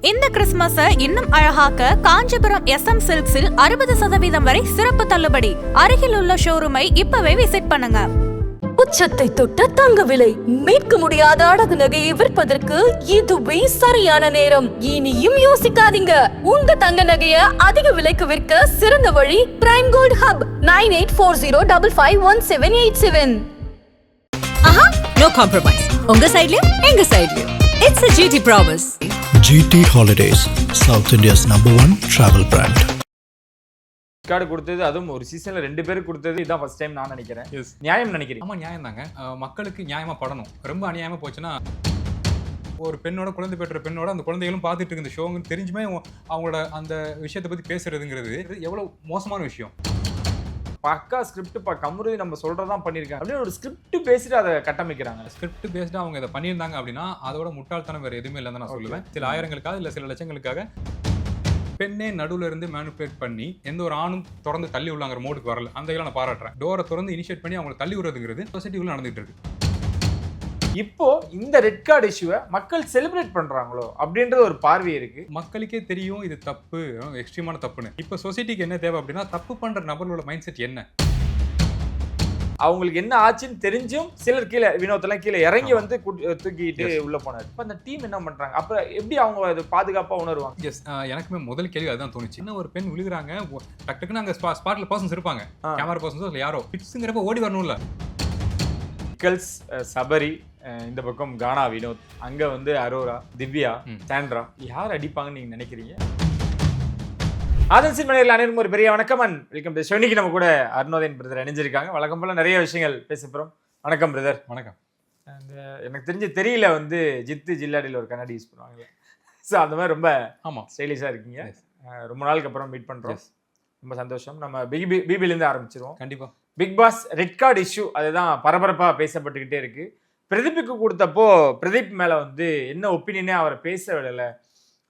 இந்த கிறிஸ்துமஸை இன்னும் அழகாக்க காஞ்சிபுரம் SM சில்க்ஸில் 60% வரை சிறப்பு தள்ளுபடி. அருகில் உள்ள ஷோரூமை இப்பவே விசிட் பண்ணுங்க. உச்சத்தை தொட்ட தங்க விலை, மீட்க முடியாத அடகு நகையை விற்பதற்கு இதுவே சரியான நேரம். இனியும் யோசிக்காதீங்க. உங்க தங்க நகைய அதிக விலைக்கு விற்க சிறந்த வழி பிரைம் கோல்ட் ஹப் 9840551787. ஆஹா, no compromise. உங்க சைடுலயும் எங்க சைடுலயும். It's a GT promise. GT Holidays, South India's #1 travel brand. Card கொடுத்தது, அதுவும் ஒரு சீசன்ல 2 பேருக்கு கொடுத்தது இதான் ஃபர்ஸ்ட் டைம் நான் நினைக்கிறேன். நியாயம் நினைக்கிறேன். ஆமா, நியாயம் தாங்க. மக்களுக்கு நியாயமா படணும். ரொம்ப அநியாயமா போச்சுன்னா, ஒரு பெண்ணோட குழந்தை பெற்ற பெண்ணோட அந்த குழந்தைகளும் பார்த்துட்டு இருக்கு இந்த ஷோன்னு தெரிஞ்சுமே அவங்களோட அந்த விஷயத்தை பத்தி பேசுறதுங்கிறது எவ்வளவு மோசமான விஷயம். பக்கா ஸ்கிரிப்ட் கமுருதி நம்ம சொல்றதான் பண்ணிருக்காங்க அப்படின்னு ஒரு ஸ்கிரிப்ட் பேசிட்டு அதை கட்டமைக்கிறாங்க. ஸ்கிரிப்ட் பேஸ்டா அவங்க இதை பண்ணியிருந்தாங்க அப்படின்னா அதோட முட்டாள்தனம் வேற எதுவுமே இல்லைன்னு நான் சொல்லுவேன். சில ஆயிரங்களுக்காக இல்ல சில லட்சங்களுக்காக பெண்ணே நடுவுல இருந்து மேனுபுலேட் பண்ணி எந்த ஒரு ஆணும் திறந்து தள்ளி உள்ளாங்கிற மோடுக்கு வரல. அந்த இதெல்லாம் நான் பாராட்டுறேன். டோரை திறந்து இனிஷியேட் பண்ணி அவங்களை தள்ளி விடுறதுங்கிறது சொசைட்டிக்குள்ள நடந்துட்டு இருக்கு. இப்போ இந்த ரெட் கார்டு இஷ்யூவை மக்கள் செலிப்ரேட் பண்றாங்களோ அப்படின்றது ஒரு பார்வை இருக்கு. மக்களுக்கே தெரியும் இது தப்பு, எக்ஸ்ட்ரீமான தப்புன்னு. இப்போ சொசைட்டிக்கு என்ன தேவை அப்படின்னா, தப்பு பண்ற நபர்களோட மைண்ட் செட் என்ன, அவங்களுக்கு என்ன ஆச்சுன்னு தெரிஞ்சும் சிலர் கீழே வினோத்தெல்லாம் கீழே இறங்கி வந்து தூக்கிட்டு உள்ள போனாரு. இப்போ அந்த டீம் என்ன பண்றாங்க, அப்புறம் எப்படி அவங்க அது பாதுகாப்பா உணர்வாங்க? எஸ், எனக்குமே முதல் கேள்வி அதுதான் தோணுச்சு. என்ன ஒரு பெண் விழுகிறாங்க, டக்குன்னு அங்கே ஸ்பாட்ல பர்சன்ஸ் இருப்பாங்க, கேமரா பர்சன்ஸோ இல்லை யாரோ, பிட்ஸுங்கிறப்ப ஓடி வரணும்ல. நிக்கல்ஸ், சபரி, இந்த பக்கம் கானா வினோத், அங்க வந்து அரோரா, திவ்யா, சாண்ட்ரா, யார் அடிப்பாங்கன்னு நீங்க நினைக்கிறீங்க? ஆதன்சின் மனையில் அனைவரும் ஒரு பெரிய வணக்கம் அண்ட் வெல்கம் டு ஷோ. இன்னைக்கு நம்ம கூட அருணோதயன் பிரதர் இணைஞ்சிருக்காங்க. வழக்கம் போல நிறைய விஷயங்கள் பேச போறோம். வணக்கம் பிரதர். வணக்கம். எனக்கு தெரியல வந்து ஜித்து ஜில்லாடியில் ஒரு கண்ணாடி யூஸ் பண்ணுவாங்க. ஸோ அந்த மாதிரி ரொம்ப ஸ்டைலிஷாக இருக்கீங்க. ரொம்ப நாளுக்கு அப்புறம் மீட் பண்ணுறோம். ரொம்ப சந்தோஷம். நம்ம பிபிலேருந்து ஆரம்பிச்சிருவோம். கண்டிப்பாக. Bigg Boss red card issue அதுதான் பரபரப்பாக பேசப்பட்டுக்கிட்டே இருக்கு. பிரதீப்புக்கு கொடுத்தப்போ பிரதீப் மேலே வந்து என்ன ஒப்பீனியனே அவரை பேச விடலை,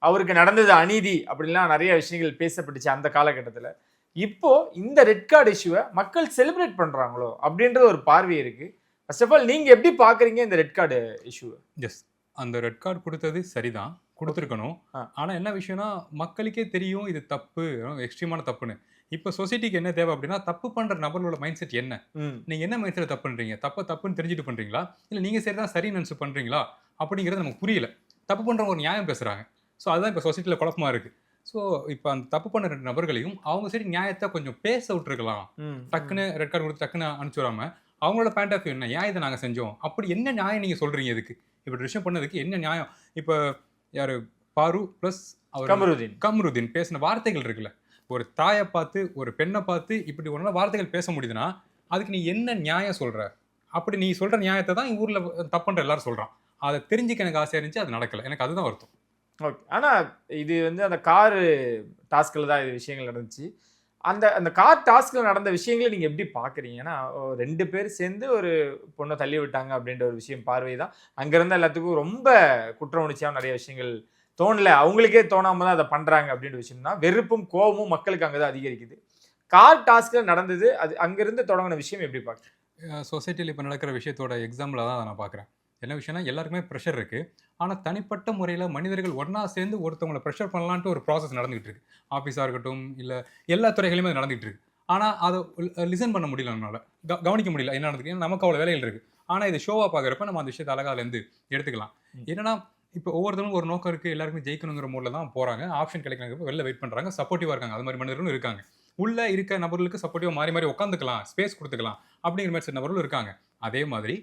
அவருக்கு நடந்தது அநீதி அப்படின்லாம் நிறைய விஷயங்கள் பேசப்பட்டுச்சு அந்த காலகட்டத்தில். இப்போ இந்த ரெட் கார்டு இஷ்யூவை மக்கள் செலிப்ரேட் பண்ணுறாங்களோ அப்படின்றது ஒரு பார்வை இருக்கு. ஃபர்ஸ்ட் ஆஃப் ஆல் நீங்கள் எப்படி பார்க்குறீங்க இந்த ரெட் கார்டு இஷ்யூவை? எஸ், அந்த ரெட் கார்டு கொடுத்தது சரிதான், கொடுத்துருக்கணும். ஆனால் என்ன விஷயம்னா, மக்களுக்கே தெரியும் இது தப்பு, எக்ஸ்ட்ரீமான தப்புன்னு. இப்போ சொசைட்டிக்கு என்ன தேவை அப்படின்னா, தப்பு பண்ற நபர்களோட மைண்ட் செட் என்ன, நீங்க என்ன மைண்ட் செட் தப்பு பண்றீங்க, தப்புன்னு தெரிஞ்சுட்டு பண்றீங்களா, இல்லை நீங்க சரிதான் சரின்னு நினைச்சு பண்றீங்களா அப்படிங்கிறது நமக்கு புரியல. தப்பு பண்றவங்க ஒரு நியாயம் பேசுறாங்க. ஸோ அதுதான் இப்போ சொசைட்டியில் குழப்பமா இருக்கு. ஸோ இப்போ அந்த தப்பு பண்ண 2 நபர்களையும் அவங்க சரி நியாயத்தை கொஞ்சம் பேச விட்டுருக்கலாம். டக்குன்னு ரெட் கார்டு கொடுத்து டக்குன்னு அனுப்பிச்சு விடாம அவங்களோட பாயிண்ட் ஆஃப் வியூ என்ன, ஏன் இதை நாங்கள் செஞ்சோம், அப்படி என்ன நியாயம் நீங்கள் சொல்றீங்க, இதுக்கு இப்படி விஷயம் பண்ணதுக்கு என்ன நியாயம்? இப்போ யாரு பாரு ப்ளஸ் அவர் கமருதீன் பேசின வார்த்தைகள் இருக்குல்ல, ஒரு தாயை பார்த்து ஒரு பெண்ணை பார்த்து இப்படி ஒரு வார்த்தைகள் பேச முடியுதுன்னா அதுக்கு நீ என்ன நியாயம் சொல்ற? அப்படி நீ சொல்ற நியாயத்தை தான் ஊர்ல தப்புன்ற எல்லாரும் சொல்றான். அதை தெரிஞ்சுக்க எனக்கு ஆசையா இருந்துச்சு, அது நடக்கல. எனக்கு அதுதான் வருத்தம். ஓகே, ஆனால் இது வந்து அந்த கார் டாஸ்கில் தான் இது விஷயங்கள் நடந்துச்சு. அந்த கார் டாஸ்கில் நடந்த விஷயங்களை நீங்கள் எப்படி பார்க்குறீங்க? ஏன்னா 2 பேர் சேர்ந்து ஒரு பொண்ணை தள்ளி விட்டாங்க அப்படின்ற ஒரு விஷயம் பார்வை தான். அங்கேருந்து எல்லாத்துக்கும் ரொம்ப குற்ற உணர்ச்சியாக நிறைய விஷயங்கள் தோணல, அவங்களுக்கே தோணாமல் தான் அதை பண்ணுறாங்க அப்படின்ற விஷயம் தான். வெறுப்பும் கோபமும் மக்களுக்கு அங்கே தான் அதிகரிக்குது. கார் டாஸ்கில் நடந்தது, அது அங்கேருந்து தொடங்கின விஷயம் எப்படி பார்க்குறேன்? சொசைட்டியில் இப்போ நடக்கிற விஷயத்தோட எக்ஸாம்பிளாக தான் அதை நான் பார்க்குறேன். என்ன விஷயம்னா, எல்லாருக்குமே ப்ரெஷர் இருக்குது. ஆனால் தனிப்பட்ட முறையில் மனிதர்கள் ஒன்றா சேர்ந்து ஒருத்தவங்களை ப்ரெஷர் பண்ணலான்ட்டு ஒரு ப்ராசஸ் நடந்துகிட்டு இருக்கு. ஆஃபீஸாக இருக்கட்டும், இல்லை எல்லா துறைகளையுமே அது நடந்துகிட்டு இருக்கு. ஆனால் அதை லிசன் பண்ண முடியல, நம்மளால் கவனிக்க முடியல என்ன நடந்துருக்கு. ஏன்னா நமக்கு அவ்வளோ வேலைகள் இருக்குது. ஆனால் இது ஷோவாக பார்க்குறப்ப நம்ம அந்த விஷயத்தை அழகாலேருந்து எடுத்துக்கலாம். என்னன்னா, இப்போ ஒவ்வொருத்தரும் ஒரு நோக்கம் இருக்குது, எல்லாருக்குமே ஜெயிக்கணுங்கிற மூடில் தான் போகிறாங்க. ஆப்ஷன் கிடைக்கிறப்ப வெளில வெயிட் பண்ணுறாங்க, சப்போர்ட்டிவாக இருக்காங்க. அது மாதிரி மனிதர்களும் இருக்காங்க. உள்ளே இருக்க நபர்களுக்கு சப்போர்ட்டிவாக மாறி உட்காந்துக்கலாம், ஸ்பேஸ் கொடுத்துக்கலாம் அப்படிங்கிற மாதிரி சில நபர்களும் இருக்காங்க. அதே மாதிரி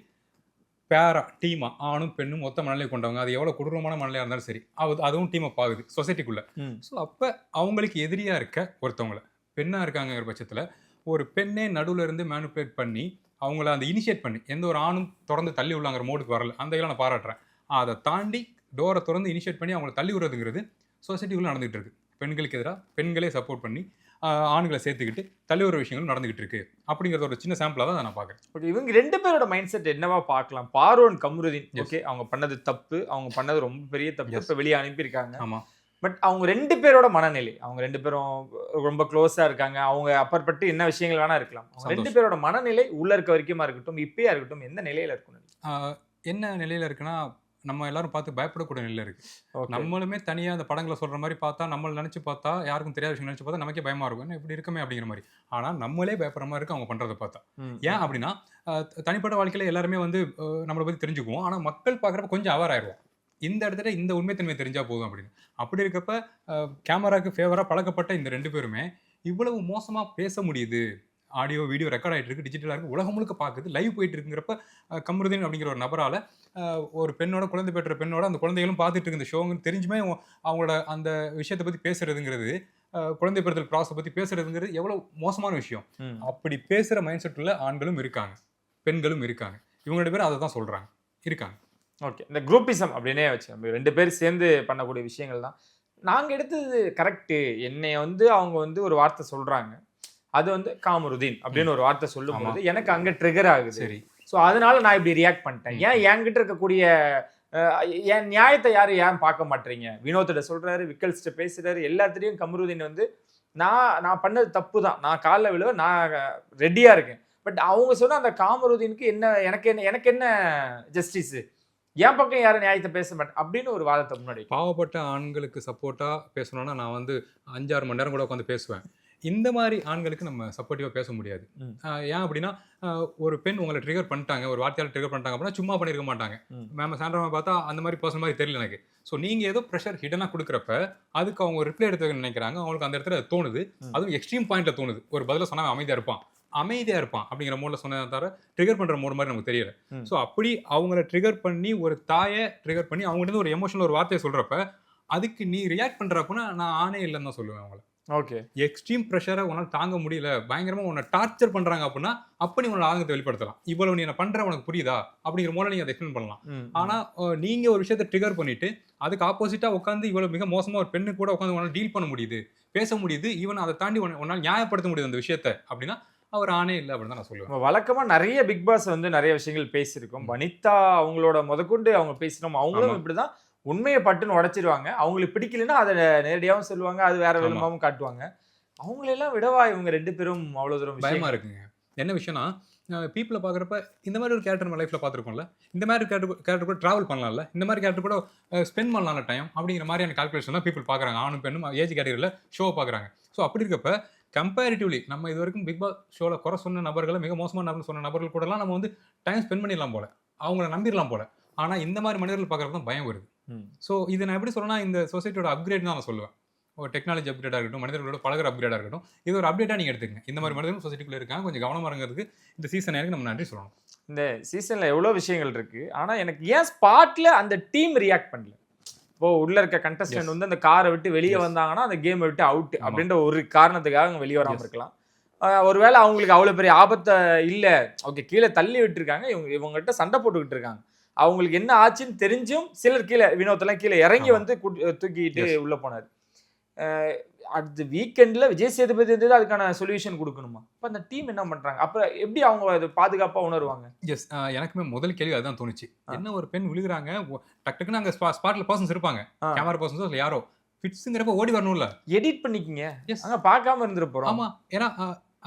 பேரா டீமா ஆணும் பெண்ணும் மொத்த மனநிலை கொண்டவங்க, அது எவ்வளோ கொடூரமான மனநிலையாக இருந்தாலும் சரி, அதுவும் டீமை பாகுது சொசைட்டிக்குள்ள. ஸோ அப்போ அவங்களுக்கு எதிரியாக இருக்க ஒருத்தவங்களை பெண்ணாக இருக்காங்கிற பட்சத்தில் ஒரு பெண்ணே நடுவில் இருந்து மேனுபுலேட் பண்ணி அவங்கள அந்த இனிஷியேட் பண்ணி எந்த ஒரு ஆணும் திறந்து தள்ளி உள்ளாங்கிற மோடுக்கு வரல. அந்த இதெல்லாம் நான் பாராட்டுறேன். அதை தாண்டி டோரை திறந்து இனிஷியேட் பண்ணி அவங்களை தள்ளி விடுறதுங்கிறது சொசைட்டிக்குள்ளே நடந்துகிட்டு இருக்கு. பெண்களுக்கு எதிராக பெண்களே சப்போர்ட் பண்ணி ஆண்களை சேர்த்துக்கிட்டு தள்ளி ஒரு விஷயங்களும் நடந்துகிட்டு இருக்கு அப்படிங்கிறத ஒரு சின்ன சாம்பிளாக தான் நான் பார்க்குறேன். ஓகே, இவங்க 2 பேரோட மைண்ட் செட் என்னவா பார்க்கலாம்? பாரு அண்ட் கமருதீன், ஓகே, அவங்க பண்ணது தப்பு, அவங்க பண்ணது ரொம்ப பெரிய தப்பு, இப்போ வெளியே அனுப்பியிருக்காங்க. ஆமாம். பட் அவங்க 2 பேரோட மனநிலை, அவங்க 2 பேரும் ரொம்ப க்ளோஸாக இருக்காங்க. அவங்க அப்பாற்பட்டு என்ன விஷயங்கள் வேணா இருக்கலாம். அவங்க 2 பேரோட மனநிலை உள்ள இருக்க வரைக்குமா இருக்கட்டும், இப்பயா இருக்கட்டும், எந்த நிலையில இருக்கும்? என்ன நிலையில இருக்குன்னா, நம்ம எல்லாரும் பார்த்து பயப்படக்கூடிய நிலை இருக்கு. நம்மளுமே தனியா அந்த படங்களை சொல்ற மாதிரி பார்த்தா, நம்மள நினைச்சு பார்த்தா, யாருக்கும் தெரியாத விஷயம் நினைச்சு பார்த்தா நமக்கே பயமா இருக்கும். என்ன இப்படி இருக்குமே அப்படிங்கிற மாதிரி. ஆனா நம்மளே பயப்படுற மாதிரி இருக்கு அவங்க பண்றதை பார்த்தா. ஏன் அப்படின்னா தனிப்பட்ட வாழ்க்கையில எல்லாருமே வந்து நம்மளை பத்தி தெரிஞ்சுக்குவோம். ஆனா மக்கள் பார்க்குறப்ப கொஞ்சம் அவேர் ஆயிடுவோம். இந்த இடத்துல இந்த உண்மைத்தன்மை தெரிஞ்சா போதும் அப்படின்னு. அப்படி இருக்கப்ப கேமராக்கு ஃபேவரா பழக்கப்பட்ட இந்த 2 பேருமே இவ்வளவு மோசமா பேச முடியுது. ஆடியோ வீடியோ ரெக்கார்ட் ஆகிட்டு இருக்கு, டிஜிட்டலாக இருக்கு, உலகம் முழுக்க பார்க்குது, லைவ் போயிட்டு இருக்குங்கிறப்ப கமருதீன் அப்படிங்கிற ஒரு நபரால் ஒரு பெண்ணோட குழந்தை பெற்ற பெண்ணோட அந்த குழந்தைகளும் பார்த்துட்டு இருக்கு இந்த ஷோன்னு தெரிஞ்சுமே அவங்களோட அந்த விஷயத்தை பற்றி பேசுறதுங்கிறது, குழந்தை பெறுதல் ப்ராசஸ் பற்றி பேசுறதுங்கிறது எவ்வளோ மோசமான விஷயம். அப்படி பேசுகிற மைண்ட் செட்டில் ஆண்களும் இருக்காங்க, பெண்களும் இருக்காங்க. இவங்க 2 பேரும் அதை தான் சொல்கிறாங்க, இருக்காங்க. ஓகே, இந்த குரூப்பிசம் அப்படின்னே வச்சு நம்ம 2 பேர் சேர்ந்து பண்ணக்கூடிய விஷயங்கள் தான். நாங்கள் எடுத்தது கரெக்டு. என்னை வந்து அவங்க வந்து ஒரு வார்த்தை சொல்கிறாங்க, அது வந்து காமருதீன் அப்படின்னு ஒரு வார்த்தை சொல்லும்போது எனக்கு அங்கே ட்ரிகர் ஆகுது. சரி, ஸோ அதனால நான் இப்படி ரியாக்ட் பண்ணிட்டேன். ஏன் என்கிட்ட இருக்கக்கூடிய என் நியாயத்தை யாரும் ஏன் பார்க்க மாட்டீங்க? வினோத்திட்ட சொல்றாரு, விக்கல்ஸ்ட்ட பேசுறாரு, எல்லாத்துலேயும் கமருதீன் வந்து நான் பண்ணது தப்பு தான், நான் காலில் விழுவ, நான் ரெடியாக இருக்கேன். பட் அவங்க சொன்ன அந்த காமருதீனுக்கு என்ன எனக்கு என்ன ஜஸ்டிஸு, என் பக்கம் யாரும் நியாயத்தை பேச மாட்டேன் அப்படின்னு ஒரு வாதத்தை முன்னாடி. பாவப்பட்ட ஆண்களுக்கு சப்போர்ட்டாக பேசணும்னா நான் வந்து 5-6 மணி நேரம் கூட உட்காந்து பேசுவேன். இந்த மாதிரி ஆண்களுக்கு நம்ம சப்போர்ட்டிவாக பேச முடியாது. ஏன் அப்படின்னா ஒரு பெண் உங்களை ட்ரிகர் பண்ணிட்டாங்க, ஒரு வார்த்தையால் ட்ரிகர் பண்ணிட்டாங்க அப்படின்னா சும்மா பண்ணியிருக்க மாட்டாங்க. மேம் சாண்ட்ரா பார்த்தா அந்த மாதிரி பர்சன் மாதிரி தெரியல எனக்கு. ஸோ நீங்கள் ஏதோ ப்ரெஷர் ஹிடனாக கொடுக்குறப்ப அதுக்கு அவங்க ரிப்ளை எடுத்து நினைக்கிறாங்க, அவங்களுக்கு அந்த இடத்துல தோணுது, அதுவும் எக்ஸ்ட்ரீம் பாயிண்ட்ல தோணுது. ஒரு பதில சொன்னால் அமைதியாக இருப்பான் அப்படிங்கிற மோடில் சொன்னதை தவிர ட்ரிகர் பண்ணுற மோடு மாதிரி நமக்கு தெரியல. ஸோ அப்படி அவங்கள ட்ரிகர் பண்ணி ஒரு தாயை ட்ரிகர் பண்ணி அவங்ககிட்ட ஒரு எமோஷனல் ஒரு வார்த்தையை சொல்கிறப்ப அதுக்கு நீ ரியாக்ட் பண்ணுறப்பன்னா நான் ஆனே இல்லைன்னு தான் சொல்லுவேன் அவங்கள. ஓகே, எக்ஸ்ட்ரீம் ப்ரெஷரை உன்னால் தாங்க முடியல, பயங்கரமா உன்னை டார்ச்சர் பண்றாங்க அப்படின்னா அப்ப நீ உன்னோட ஆதங்கத்தை வெளிப்படுத்தலாம். இவ்வளவு நீ என்ன பண்ற உனக்கு புரியுதா அப்படிங்கிற மூலம் நீங்க அதை எக்ஸ்பிளைன் பண்ணலாம். ஆனா நீங்க ஒரு விஷயத்தை ட்ரிகர் பண்ணிட்டு அதுக்கு ஆப்போசிட்டா உட்காந்து இவ்வளவு மிக மோசமா ஒரு பெண்ணு கூட உட்காந்து உன்னால டீல் பண்ண முடியுது, பேச முடியுது, ஈவன் அதை தாண்டி உன்னால் நியாயப்படுத்த முடியுது அந்த விஷயத்த அப்படின்னா அவர் ஆனே இல்லை அப்படின்னு தான் நான் சொல்லுவேன். வழக்கமா நிறைய பிக் பாஸ் வந்து நிறைய விஷயங்கள் பேசியிருக்கோம். வனிதா அவங்களோட முதற்கொண்டு அவங்க பேசினோம், அவங்களும் இப்படிதான் உண்மையை பட்டுன்னு உடைச்சிருவாங்க. அவங்களுக்கு பிடிக்கலன்னா அதை நேரடியாகவும் சொல்லுவாங்க, அது வேற விதமாகவும் காட்டுவாங்க. அவங்களெல்லாம் விடவா இவங்க 2 பேரும் அவ்வளோ தூரம் பயமா இருக்குங்க. என்ன விஷயம்னா பீப்புளை பார்க்குறப்ப இந்த மாதிரி ஒரு கேரக்டர் நம்ம லைஃப்பில் பார்த்துருக்கோம்ல, இந்த மாதிரி கேரக்டர் கூட ட்ராவல் பண்ணலாம்ல, இந்த மாதிரி கேரக்டர் கூட ஸ்பெண்ட் பண்ணலாம்ல டைம் அப்படிங்கிற மாதிரியான கால்குலேஷன் தான் பீப்புள் பார்க்குறாங்க. ஆணும் பெண்ணும் ஏஜ் கேட்டகரியில் ஷோவை பார்க்குறாங்க. ஸோ அப்படி இருக்கப்ப கம்பேரிட்டிவ்லி நம்ம இது வரைக்கும் பிக் பாஸ் ஷோவில் குறை சொன்ன நபர்களை, மிக மோசமான நபர் சொன்ன நபர்கள் கூடலாம் நம்ம வந்து டைம் ஸ்பெண்ட் பண்ணிடலாம் போல, அவங்கள நம்பிடலாம் போல. ஆனால் இந்த மாதிரி மனிதர்கள் பார்க்குறப்ப தான் பயம் வருது. ஸோ இதை நான் எப்படி சொல்லணும்னா இந்த சொசைட்டியோட அப்கிரேட் தான் நான் சொல்லுவேன். ஒரு டெக்னாலஜி அப்கிரேடாக இருக்கட்டும், மனிதர்களோட பழகிற அப்கிரேடாக இருக்கட்டும், இது ஒரு அப்டேட்டாக நீங்கள் எடுத்துக்கங்க. இந்த மாதிரி மனிதர்கள் சொசைட்டிக்குள்ளே இருக்காங்க, கொஞ்சம் கவனமாக இருக்கிறதுக்கு இந்த சீசன் எனக்கு நம்ம நன்றி சொல்லணும். இந்த சீசனில் எவ்வளோ விஷயங்கள் இருக்குது. ஆனால் எனக்கு ஏன் ஸ்பாட்டில் அந்த டீம் ரியாக்ட் பண்ணல? இப்போ உள்ள இருக்க கண்டஸ்டன்ட் வந்து அந்த காரை விட்டு வெளியே வந்தாங்கன்னா அந்த கேமை விட்டு அவுட் அப்படின்ற ஒரு காரணத்துக்காக அவங்க வெளியே வராமல் இருக்கலாம். ஒருவேளை அவங்களுக்கு அவ்வளோ பெரிய ஆபத்தை இல்லை, ஓகே கீழே தள்ளி விட்டுருக்காங்க, இவங்ககிட்ட சண்டை போட்டுக்கிட்டு இருக்காங்க, அவங்களுக்கு என்ன ஆச்சுன்னு தெரிஞ்சும் சிலர் கீழே, வினோத்தெல்லாம் கீழே இறங்கி வந்து தூக்கிட்டு உள்ள போனார். அடுத்த வீக்கெண்ட்ல விஜய் சேதுபதி இருந்தது அதுக்கான சொல்யூஷன் கொடுக்கணுமா? அப்ப அந்த டீம் என்ன பண்றாங்க? அப்புறம் எப்படி அவங்க அது பாதுகாப்பா உணர்வாங்க? எஸ், எனக்குமே முதல் கேள்வி அதுதான் தோணுச்சு. என்ன ஒரு பெண் விழுகிறாங்க, டக்குன்னு அங்கே ஸ்பாட்ல பர்சன்ஸ் இருப்பாங்க, கேமரா பர்சன்ஸோ இல்லை யாரோ, ஃபிட்ஸுங்கிறப்ப ஓடி வரணும்ல, எடிட் பண்ணிக்கிங்க, அங்கே பார்க்காம இருந்துட போறோம். ஆமா, ஏன்னா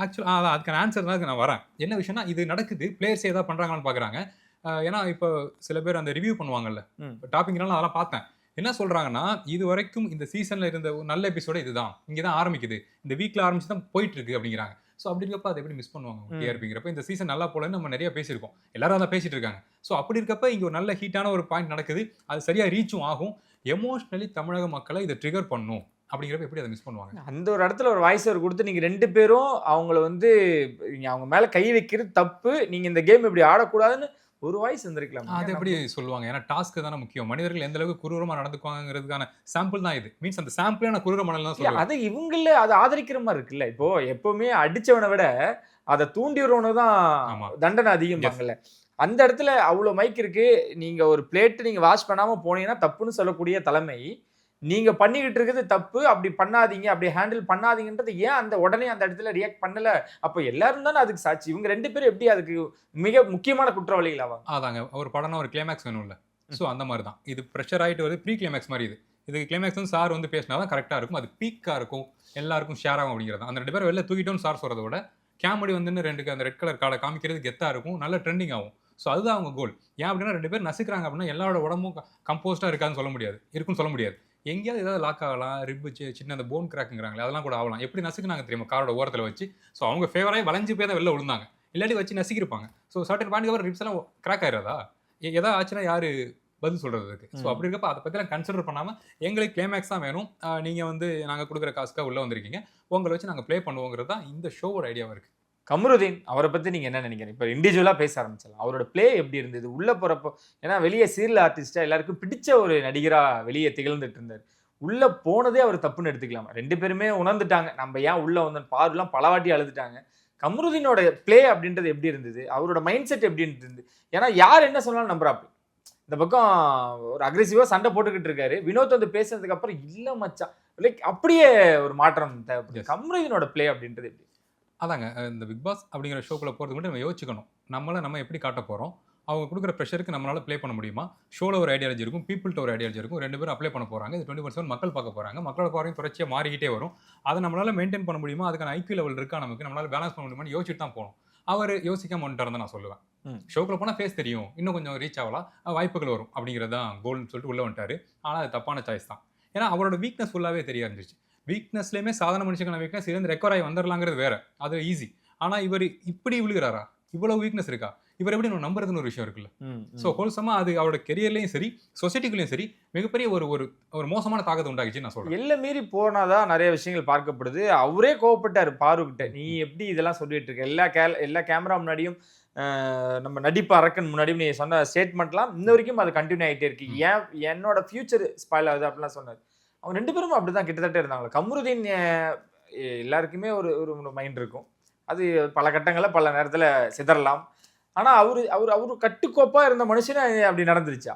ஆக்சுவலாக அதுக்கான ஆன்சர் தான் நான் வரேன். என்ன விஷயம்னா இது நடக்குது, பிளேயர்ஸ் ஏதாவது பண்றாங்கன்னு பாக்குறாங்க. ஏன்னா இப்போ சில பேர் அந்த ரிவ்யூ பண்ணுவாங்கல்ல, டாப்பிங்னால அதெல்லாம் பார்த்தேன். என்ன சொல்றாங்கன்னா இது வரைக்கும் இந்த சீசன்ல இருந்த நல்ல எபிசோட இதுதான், இங்கதான் ஆரம்பிக்குது, இந்த வீக்ல ஆரம்பிச்சு தான் போயிட்டு இருக்கு அப்படிங்கிறாங்க. ஸோ அப்படி இருக்கப்ப அதை எப்படி மிஸ் பண்ணுவாங்க டிஆர்பிங்கிறப்ப? இந்த சீசன் நல்லா போலன்னு நம்ம நிறைய பேசியிருக்கோம், எல்லாரும் அதான் பேசிட்டு இருக்காங்க. ஸோ அப்படி இருக்கப்ப இங்க ஒரு நல்ல ஹீட்டான ஒரு பாயிண்ட் நடக்குது, அது சரியா ரீச்சும் ஆகும். எமோஷனலி தமிழக மக்களை இதை ட்ரிகர் பண்ணும் அப்படிங்கிறப்ப எப்படி அதை மிஸ் பண்ணுவாங்க? அந்த ஒரு இடத்துல ஒரு வாய்ஸ் ஓவர் கொடுத்து நீங்க 2 பேரும் அவங்கள வந்து அவங்க மேல கை வைக்கிறது தப்பு, நீங்க இந்த கேம் இப்படி ஆடக்கூடாதுன்னு ஒரு வாய்ஸ் வந்திருக்கலாம். அது எப்படி சொல்லுவாங்க? ஏன்னா டாஸ்க் தானே முக்கியம், மனிதர்கள் எந்த அளவுக்கு குரூரமா நடந்துக்குவாங்கிறதுக்கான சாம்பிள் தான் இது. மீன்ஸ் அந்த சாம்பிளே நான் குரூர மணல் தான் சொல்லுவேன். அது இவங்கள அதை ஆதரிக்கிற மாதிரி இருக்குல்ல. இப்போ எப்பவுமே அடிச்சவனை விட அதை தூண்டி விடுறவனு தான் தண்டனை அதிகமாகல. அந்த இடத்துல அவ்வளோ மைக் இருக்கு, நீங்க ஒரு பிளேட் நீங்க வாஷ் பண்ணாம போனீங்கன்னா தப்புன்னு சொல்லக்கூடிய தலைமை, நீங்க பண்ணிக்கிட்டு இருக்கிறது தப்பு, அப்படி பண்ணாதீங்க, அப்படி ஹேண்டில் பண்ணாதீங்கன்றது ஏன் அந்த உடனே அந்த இடத்துல ரியாக்ட் பண்ணல? அப்போ எல்லாரும் தானே அதுக்கு சாட்சி. இவங்க 2 பேரும் எப்படி அதுக்கு மிக முக்கியமான குற்றவாளிகள் ஆவாங்க? அதாங்க, ஒரு படம்னா ஒரு கிளைமேக்ஸ் வேணும்ல. ஸோ அந்த மாதிரி தான் இது ப்ரெஷர் ஆகிட்டு வருது, ப்ரீ கிளைமேக்ஸ் மாதிரி. இதுக்கு கிளைமேக்ஸ் வந்து சார் வந்து பேசினா தான் கரெக்டாக இருக்கும், அது பீக்காக இருக்கும், எல்லாருக்கும் ஷேர் ஆகும் அப்படிங்கிறது. அந்த 2 பேரும் வெளில தூக்கிட்டோன்னு சார் சொல்கிறத விட கேமடி வந்து 2 அந்த ரெட் கலர் கார்டை காமிக்கிறது கெத்தாக இருக்கும், நல்ல ட்ரெண்டிங் ஆகும். ஸோ அதுதான் அவங்க கோல். ஏன் அப்படின்னா 2 பேர் நசுக்கிறாங்க அப்படின்னா எல்லாரோட உடம்பும் கம்போஸ்டாக இருக்காதுன்னு சொல்ல முடியாது, இருக்குன்னு சொல்ல முடியாது. எங்கேயாவது ஏதாவது லாக் ஆகலாம், ரிப்பு சின்ன அந்த போன் கிராக்குங்கிறாங்களே அதெல்லாம் கூட ஆகலாம். எப்படி நசுக்குனாங்க தெரியுமா, காரோட ஓரத்தில் வச்சு. ஸோ அவங்க ஃபேவராகி வளைஞ்சு போய் தான் வெளில விழுந்தாங்க, இல்லாட்டி வச்சு நசுக்கிருப்பாங்க. ஸோ சர்டன் பாயிண்ட் அப்புறம் ரிப்ஸ் எல்லாம் கிராக் ஆயிடாதா, எதாவது ஆச்சுன்னா யாரு பதில் சொல்றதுக்கு? ஸோ அப்படி இருக்கப்ப அதை பற்றிலாம் கன்சிடர் பண்ணாமல் எங்களுக்கு கிளைமேக்ஸ் தான் வேணும், நீங்கள் வந்து நாங்கள் கொடுக்குற காசுக்காக உள்ளே வந்திருக்கீங்க, உங்களை வச்சு நாங்கள் ப்ளே பண்ணுவோங்கிறது தான் இந்த ஷோவோட ஐடியாவாக இருக்குது. கமருதீன் அவரை பற்றி நீங்கள் என்ன நினைக்கிறீங்க? இப்போ இண்டிவிஜுவலாக பேச ஆரம்பிச்சிடலாம். அவரோட ப்ளே எப்படி இருந்தது உள்ளே போகிறப்போ? ஏன்னா வெளியே சீரியல் ஆர்டிஸ்ட்டாக எல்லாருக்கும் பிடிச்ச ஒரு நடிகராக வெளியே திகழ்ந்துட்டு இருந்தார். உள்ளே போனதே அவர் தப்புன்னு எடுத்துக்கலாமா? 2 பேருமே உணர்ந்துட்டாங்க நம்ம ஏன் உள்ளே வந்தோம், பார்லாம் பலவாட்டி அழுதுட்டாங்க. கமருதீனோட ப்ளே அப்படின்றது எப்படி இருந்தது? அவரோட மைண்ட் செட் எப்படி இருந்தது? ஏன்னா யார் என்ன சொன்னாலும் நம்புறாப்பு. இந்த பக்கம் ஒரு அக்ரெசிவாக சண்டை போட்டுக்கிட்டு இருக்காரு, வினோத் வந்து பேசுனதுக்கு அப்புறம் இல்லை மச்சான் லைக் அப்படியே ஒரு மாற்றம் தேவைப்படுது. கமருதீனோட ப்ளே அப்படின்றது எப்படி? அதாங்க, இந்த பிக் பாஸ் அப்படிங்கிற ஷோக்குள்ளே போகிறதுக்கு மட்டும் நம்ம யோசிச்சுக்கணும், நம்ம எப்படி காட்ட போகிறோம், அவங்க கொடுக்குற ப்ரெஷருக்கு நம்மளால் ப்ளே பண்ண முடியுமா, ஷோவில் ஒரு ஐடியாலஜி இருக்கும், பீப்புள்கிட்ட ஒரு ஐடியாலஜி இருக்கும், 2 பேரும் அப்ளை பண்ண போகிறாங்க, இது 24/7 மக்கள் பார்க்க போகிறாங்க, மக்களோட பார்வையும் தொடர்ச்சியாக மாறிக்கிட்டே வரும், அதை நம்மளால் மெயின்டைன் பண்ண முடியுமா, அதுக்கான ஐக்யூ லெவல் இருக்கா நமக்கு, நம்மளால் பேலன்ஸ் பண்ண முடியுமான்னு யோசிச்சுட்டு தான் போகணும். அவர் யோசிக்காம வந்துட்டார் தான் நான் சொல்லுவேன். ஷோக்குள்ள போனால் ஃபேஸ் தெரியும், இன்னும் கொஞ்சம் ரீச் ஆகலாம், வாய்ப்புகள் வரும் அப்படிங்கிறது தான் கோல்னு சொல்லிட்டு உள்ளே வந்துட்டார். ஆனால் அது தப்பான சாய்ஸ் தான். ஏன்னா அவரோட வீக்னஸ் ஃபுல்லாகவே தெரிய இருந்துச்சு. வீக்னஸ்லேயுமே சாதாரண மனுஷக்கான வீக்னஸ் இதுலேருந்து ரெக்கவர் ஆகி வந்துடலாங்கிறது வேற, அது ஈஸி. ஆனால் இவர் இப்படி விழுகிறாரா, இவ்வளோ வீக்னஸ் இருக்கா, இவர் எப்படி நம்ம நம்புறதுன்னு ஒரு விஷயம் இருக்குல்ல. ஸோ ஹோல்சமாக அது அவரோட கெரியர்லையும் சரி சொசைட்டிக்குள்ளேயும் சரி மிகப்பெரிய ஒரு மோசமான தாக்கத்தை உண்டாகிச்சு நான் சொல்கிறேன். எல்லை மீறி போனாதான் நிறைய விஷயங்கள் பார்க்கப்படுது. அவரே கோவப்பட்டார் பாருக்கிட்ட, நீ எப்படி இதெல்லாம் சொல்லிட்டு இருக்க, எல்லா கேமரா முன்னாடியும் நம்ம நடிப்பு அரக்கன் முன்னாடியும் நீ சொன்ன ஸ்டேட்மெண்ட்லாம் இன்ன வரைக்கும் அது கண்டினியூ ஆகிட்டே இருக்கு, ஏன் என்னோட ஃபியூச்சர் ஸ்பாயில் ஆகுது அப்படிலாம் சொன்னார். அவங்க 2 பேரும் அப்படிதான் கிட்டத்தட்ட இருந்தாங்க. கமருதீன் எல்லாருக்குமே ஒரு மைண்ட் இருக்கும், அது பல கட்டங்களில் பல நேரத்தில் சிதறலாம். ஆனால் அவரு கட்டுக்கோப்பாக இருந்த மனுஷனே அப்படி நடந்துருச்சா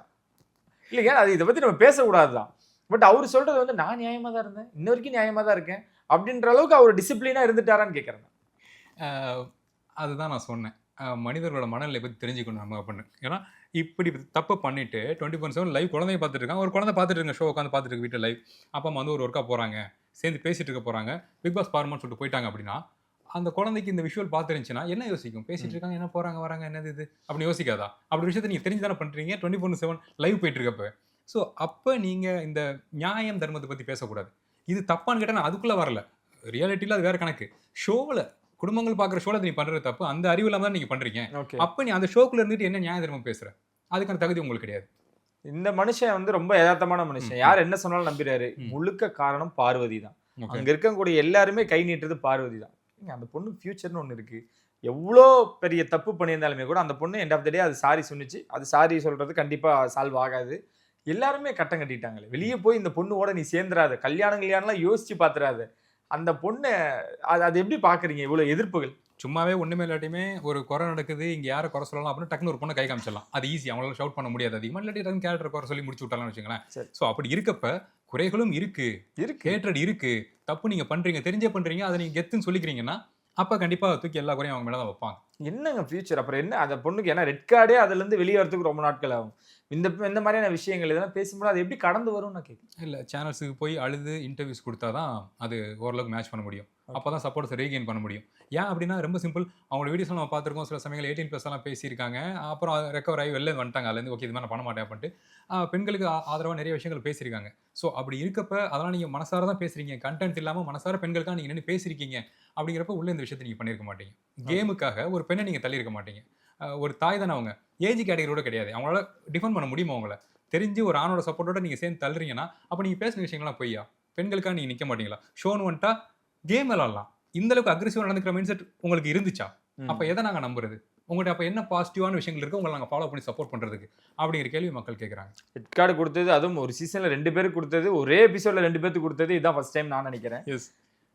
இல்லைங்க? அது இதை பற்றி நம்ம பேசக்கூடாது தான். பட் அவர் சொல்கிறது வந்து நான் நியாயமாக தான் இருந்தேன், இன்ன வரைக்கும் நியாயமாக தான் இருக்கேன் அப்படின்ற அளவுக்கு அவர் டிசிப்ளினாக இருந்துட்டாரான்னு கேட்குறேன். அதுதான் நான் சொன்னேன், மனிதர்களோட மனநிலை பற்றி தெரிஞ்சுக்கணும் நம்ம அப்படின்னு. ஏன்னா இப்படி தப்பு பண்ணிட்டு 24/7 லைவ் குழந்தைய பார்த்துட்டு இருக்காங்க, ஒரு குழந்தை பார்த்துட்டு இருங்க, ஷோ உட்காந்து பார்த்துட்டு இருக்கு வீட்டில் லைவ், அப்பா அம்மா வந்து ஒரு ஒர்க்காக போகிறாங்க, சேர்ந்து பேசிட்டு இருக்க போகிறாங்க, பிக் பாஸ் பாருமான்னு சொல்லிட்டு போயிட்டாங்க அப்படின்னா அந்த குழந்தைக்கு இந்த விஷுவல் பார்த்துருந்துச்சுன்னா என்ன யோசிக்கும்? பேசிட்டு இருக்காங்க, என்ன போகிறாங்க வராங்க, என்னது இது அப்படின்னு யோசிக்காதா? அப்படி விஷயத்தை நீங்கள் தெரிஞ்சு தானே பண்ணுறீங்க 24/7 லைவ் போயிட்டு இருக்கப்போ. ஸோ அப்போ நீங்கள் இந்த நியாயம் தர்மத்தை பற்றி பேசக்கூடாது. இது தப்பான்னு கேட்டால் நான் அதுக்குள்ளே வரல, ரியாலிட்டியில் அது வேறு கணக்கு. ஷோவில் குடும்பங்கள் பார்க்குற ஷோவில் நீ பண்ணுறது தப்பு, அந்த அறிவு இல்லாமல் தான் நீங்கள் பண்ணுறீங்க. அப்போ நீ அந்த ஷோக்குள்ளே இருந்துட்டு என்ன நியாய தர்மம் பேசுகிற, அதுக்கான தகுதி உங்களுக்கு கிடையாது. இந்த மனுஷன் வந்து ரொம்ப யதார்த்தமான மனுஷன், யார் என்ன சொன்னாலும் நம்பிடுறாரு. முழுக்க காரணம் பார்வதி தான். அங்கே இருக்கக்கூடிய எல்லாருமே கை நீட்டுறது பார்வதி தான். அந்த பொண்ணு ஃபியூச்சர்னு ஒன்று இருக்கு, எவ்வளோ பெரிய தப்பு பண்ணியிருந்தாலுமே கூட அந்த பொண்ணு எண்ட் ஆஃப் த டே அது சாரி சொன்னிச்சு, அது சாரி சொல்றது கண்டிப்பாக சால்வ் ஆகாது. எல்லாருமே கட்டம் கட்டிட்டாங்களே, வெளியே போய் இந்த பொண்ணோட நீ சேர்ந்துடாத, கல்யாணம்லாம் யோசிச்சு பார்த்துடாத. அந்த பொண்ணை அது எப்படி பார்க்குறீங்க? இவ்வளோ எதிர்ப்புகள் சும்மாவே ஒன்றுமே இல்லாட்டியுமே ஒரு குறை நடக்குது, இங்கே யாரை குறை சொல்லலாம் அப்படின்னு டக்குனு ஒரு பொண்ணை கை காமிச்சிடலாம், அது ஈஸி, அவங்களால ஷவுட் பண்ண முடியாது அதிகமாக, இல்லாட்டி டக்குனு கேரக்டர் குறை சொல்லி முடிச்சு விட்டாலாம்னு வச்சுங்களேன். ஸோ அப்படி இருக்கப்ப குறைகளும் இருக்கு, ஹேட்ரட் இருக்கு, தப்பு நீங்கள் பண்ணுறீங்க, தெரிஞ்சே பண்ணுறீங்க, அதை நீங்கள் கெத்துன்னு சொல்லிக்கிறீங்கன்னா அப்போ கண்டிப்பாக தூக்கி எல்லா குறையும் அவங்க மேலே தான் வைப்பாங்க. என்னங்க ஃபியூச்சர் அப்புறம் என்ன அந்த பொண்ணுக்கு? ஏன்னா ரெட் கார்டே அதுலேருந்து வெளியே வரதுக்கு ரொம்ப நாட்கள் ஆகும். இந்த மாதிரியான விஷயங்கள் இதெல்லாம் பேசும்போது அது எப்படி கடந்து வரும்னு நான் கேட்குறேன். இல்லை, சேனல்ஸுக்கு போய் அழுது இன்டர்வியூஸ் கொடுத்தா தான் அது ஓரளவுக்கு மேட்ச் பண்ண முடியும், அப்போ தான் சப்போர்ட்ஸ் ரீகெயின் பண்ண முடியும். ஏன் அப்படின்னா ரொம்ப சிம்பிள், அவங்களோட வீடியோஸ் நம்ம பார்த்துருக்கோம், சில சமயங்கள் 18+ எல்லாம் பேசியிருக்காங்க, அப்புறம் ரெக்கவர் ஆகி வெளில வந்துட்டாங்க அதுலேருந்து, ஓகே இது மாதிரி நான் பண்ண மாட்டேன் அப்படின்ட்டு பெண்களுக்கு ஆதரவாக நிறைய விஷயங்கள் பேசியிருக்காங்க. ஸோ அப்படி இருக்கப்ப அதெல்லாம் நீங்கள் மனசார தான் பேசுகிறீங்க, கண்டென்ட் இல்லாமல் மனசார பெண்களுக்காக நீங்கள் நின்று பேசியிருக்கீங்க அப்படிங்கிறப்ப உள்ள இந்த விஷயத்தை நீங்கள் பண்ணியிருக்க மாட்டீங்க. கேமுக்காக ஒரு பெண்ணை நீங்கள் தள்ளியிருக்க மாட்டீங்க. ஒரு தாய் தானே அவங்க, ஏஜ் கேட்டகரியோட கிடையாது, அவங்களால டிஃபெண்ட் பண்ண முடியுமா? அவங்கள தெரிஞ்சு ஒரு ஆணோட சப்போர்ட்டோட நீங்கள் சேர்ந்து தள்ளுறீங்கன்னா அப்போ நீங்கள் பேசுகிற விஷயங்கள்லாம் பொய்யா? பெண்களுக்காக நீங்கள் நிற்க மாட்டீங்களா? ஷோன்னு வந்துட்டா கேம் விளாட்லாம், இந்த அளவுக்கு அக்ரெசிவாக நடந்துக்கிற மைண்ட் செட் உங்களுக்கு இருந்துச்சா? அப்போ எதை நாங்கள் நம்புறது? உங்கள்கிட்ட அப்போ என்ன பாசிட்டிவான விஷயங்கள் இருக்குது உங்களை நாங்கள் ஃபாலோ பண்ணி சப்போர்ட் பண்ணுறதுக்கு அப்படிங்கிற கேள்வி மக்கள் கேட்குறாங்க. ரெட் கார்டு கொடுத்தது, அதுவும் ஒரு சீசனில் 2 பேருக்கு கொடுத்தது, ஒரே எபிசோடில் 2 பேருக்கு கொடுத்தது, இதுதான் ஃபர்ஸ்ட் டைம் நான் நினைக்கிறேன். எஸ்,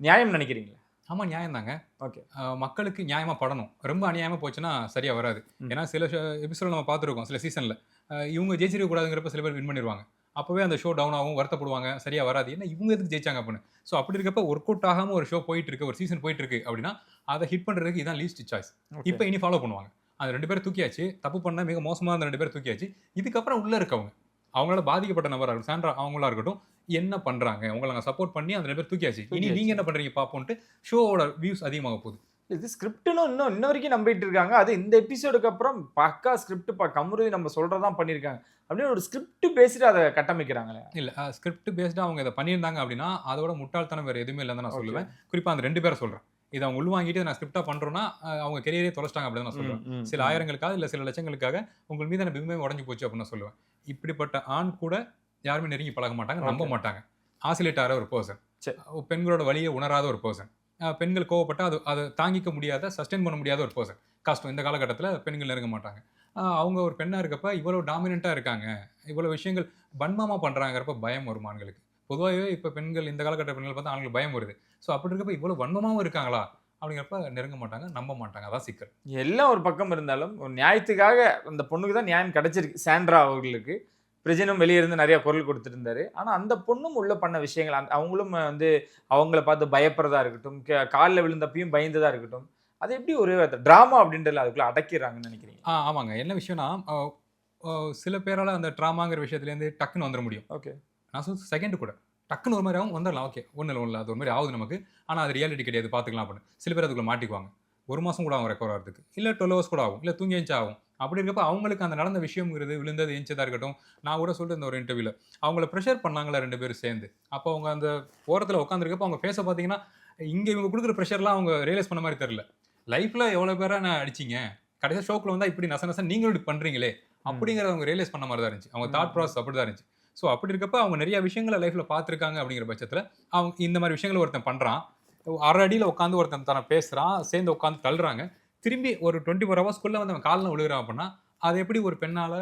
நியாயம் நினைக்கிறீங்களா? ஆமாம், நியாயம் தாங்க. ஓகே, மக்களுக்கு நியாயமாக படணும், ரொம்ப அநியாயமாக போச்சுன்னா சரியாக வராது. ஏன்னா சில எபிசோட நம்ம பார்த்துருக்கோம், சில சீசனில் இவங்க ஜெயிச்சிருக்க கூடாதுங்கிறப்ப சில பேர் வின் பண்ணிடுவாங்க, அப்போவே அந்த ஷோ டவுன் ஆகும், வருத்தப்படுவாங்க, சரியாக வராது, ஏன்னா இவங்க எதுக்கு ஜெயிச்சாங்க அப்படின்னு. ஸோ அப்படி இருக்கப்ப ஒர்க் அவுட் ஆகாமல் ஒரு ஷோ போயிட்டு இருக்கு, ஒரு சீசன் போயிட்டு இருக்கு அப்படின்னா அதை ஹிட் பண்ணுறதுக்கு இதான் லீஸ்ட் சாய்ஸ். இப்போ இனி ஃபாலோ பண்ணுவாங்க. அந்த 2 பேர் தூக்கியாச்சு, தப்பு பண்ண மிக மோசமாக அந்த 2 பேர் தூக்கியாச்சு. இதுக்கப்புறம் உள்ளே இருக்கவங்க, அவங்களால பாதிக்கப்பட்ட நபராக இருக்கும், சாண்ட்ரா அவங்களா இருக்கட்டும், என்ன பண்ணுறாங்க, உங்களை நாங்கள் சப்போர்ட் பண்ணி அந்த 2 பேர் தூக்கியாச்சு, இனி நீங்கள் என்ன பண்ணுறீங்க பார்ப்போன்ட்டு ஷோவோட வியூஸ் அதிகமாக போகுது. இது ஸ்கிரிப்ட்னு இன்ன வரைக்கும் நம்பிட்டு இருக்காங்க. அது இந்த எபிசோடுக்கு அப்புறம் பக்கா ஸ்கிரிப்ட் கமருதி நம்ம சொல்றதான் பண்ணியிருக்காங்க அப்படின்னு ஒரு ஸ்கிரிப்ட் பேசிட்டு அதை கட்டமைக்கிறாங்களே. இல்ல ஸ்கிரிப்ட் பேஸ்டா அவங்க இதை பண்ணியிருந்தாங்க அப்படின்னா அதோட முட்டாள்தனம் வேற எதுவுமே இல்லைன்னு நான் சொல்லுவேன். குறிப்பா அந்த 2 பேரை சொல்றேன். இதை அவங்க உள்வாங்கிட்டு நான் ஸ்கிரிப்டா பண்றோம்னா அவங்க கெரியரே தொலைச்சிட்டாங்க அப்படின்னு நான் சொல்லுவேன். சில ஆயிரங்களுக்காக இல்ல சில லட்சங்களுக்காக உங்கள் மீதான பிம்பமே உடஞ்சு போச்சு அப்படின்னு நான் சொல்லுவேன். இப்படிப்பட்ட ஆண் கூட யாருமே நெருங்கி பழக மாட்டாங்க, நம்ப மாட்டாங்க. ஆசிலேட் ஆகிற ஒரு பர்சன், பெண்களோட வழியை உணராத ஒரு பர்சன், பெண்கள் கோவப்பட்டா அதை தாங்கிக்க முடியாத, சஸ்டெயின் பண்ண முடியாத ஒரு பர்சன். கஷ்டம். இந்த காலகட்டத்தில் பெண்கள் நெருங்க மாட்டாங்க. அவங்க ஒரு பெண்ணாக இருக்கப்ப இவ்வளோ டாமினண்ட்டாக இருக்காங்க, இவ்வளோ விஷயங்கள் பன்மமாக பண்ணுறாங்கிறப்ப பயம் வரும் ஆண்களுக்கு. பொதுவாகவே இப்போ பெண்கள் இந்த காலகட்ட பெண்கள் பார்த்தா ஆண்களுக்கு பயம் வருது. ஸோ அப்படி இருக்கப்ப இவ்வளோ வன்மமாகவும் இருக்காங்களா அப்படிங்கிறப்ப நெருங்க மாட்டாங்க, நம்ப மாட்டாங்க. அதான் சிக்கல். எல்லாம் ஒரு பக்கம் இருந்தாலும் ஒரு நியாயத்துக்காக அந்த பொண்ணுக்கு தான் நியாயம் கிடைச்சிருக்கு. சாண்ட்ரா அவர்களுக்கு பிரஜனும் வெளியே இருந்து நிறைய குரல் கொடுத்துட்டு இருந்தாரு. ஆனால் அந்த பொண்ணும் உள்ள பண்ண விஷயங்கள் அவங்களும் வந்து அவங்கள பார்த்து பயப்படுறதா இருக்கட்டும், காலில் விழுந்தப்பையும் பயந்ததா இருக்கட்டும், அது எப்படி ஒரு ட்ராமா அப்படின்றதுல அதுக்குள்ள அடக்கிறாங்கன்னு நினைக்கிறீங்க? ஆமாங்க. என்ன விஷயம்னா சில பேரால் அந்த ட்ராமாங்கிற விஷயத்துலேருந்து டக்குன்னு வந்துட முடியும். ஓகே, நான் சொல்ல செகண்ட் கூட டக்குன்னு ஒரு மாதிரி ஆகும், வந்துடலாம். ஓகே, ஒன்றும் இல்லை அது ஒரு மாதிரி ஆகுது நமக்கு. ஆனால் அது ரியாலிட்டி கிடையாது, பார்த்துக்கலாம் அப்படின்னு. சில பேர் அதுக்குள்ள மாட்டிக்குவாங்க. 1 மாதம் கூட ஆகும் ரெக்கவர் ஆகிறதுக்கு, இல்லை 12 hours கூட ஆகும், இல்லை தூங்கி எழுந்து ஆகும். அப்படி இருக்கப்போ அவங்களுக்கு அந்த நடந்த விஷயம்ங்கிறது விழுந்தது எழுந்ததாக இருக்கட்டும். நான் கூட சொல்லிட்டு இந்த ஒரு இன்டர்வியூவில் அவங்கள ப்ரெஷர் பண்ணாங்களா 2 பேரும் சேர்ந்து. அப்போ அவங்க அந்த ஓரத்தில் உட்காந்துருக்கப்போ அவங்க ஃபேஸை பார்த்தீங்கன்னா இங்கே இவங்க கொடுக்குற ப்ரெஷர்லாம் அவங்க ரியலைஸ் பண்ண மாதிரி தெரில. லைஃப்பில் எவ்வளோ பேரை நான் அடிச்சிங்க, கடைசியாக ஷோக்கில் வந்தால் இப்படி நச நச நீங்களும் இப்படி பண்ணுறீங்களே அப்படிங்கிறத அவங்க ரியலைஸ் பண்ண மாதிரி தான் இருந்துச்சு. அவங்க தாட் ப்ராசஸ் அப்படி தான் இருந்துச்சு. ஸோ அப்படி இருக்கப்போ அவங்க நிறைய விஷயங்களை லைஃப்பில் பார்த்துருக்காங்க. அப்படிங்கிற பட்சத்தில் அவங்க இந்த மாதிரி விஷயங்களை ஒருத்தன் பண்ணுறான், அரை அடியில் உட்காந்து ஒருத்தன் தன்னை பேசுகிறான், சேர்ந்து உட்காந்து தள்ளுறாங்க, திரும்பி ஒரு 24 hours வந்து அவன் காலில் விழுகிறான் அப்படின்னா அது எப்படி ஒரு பெண்ணால்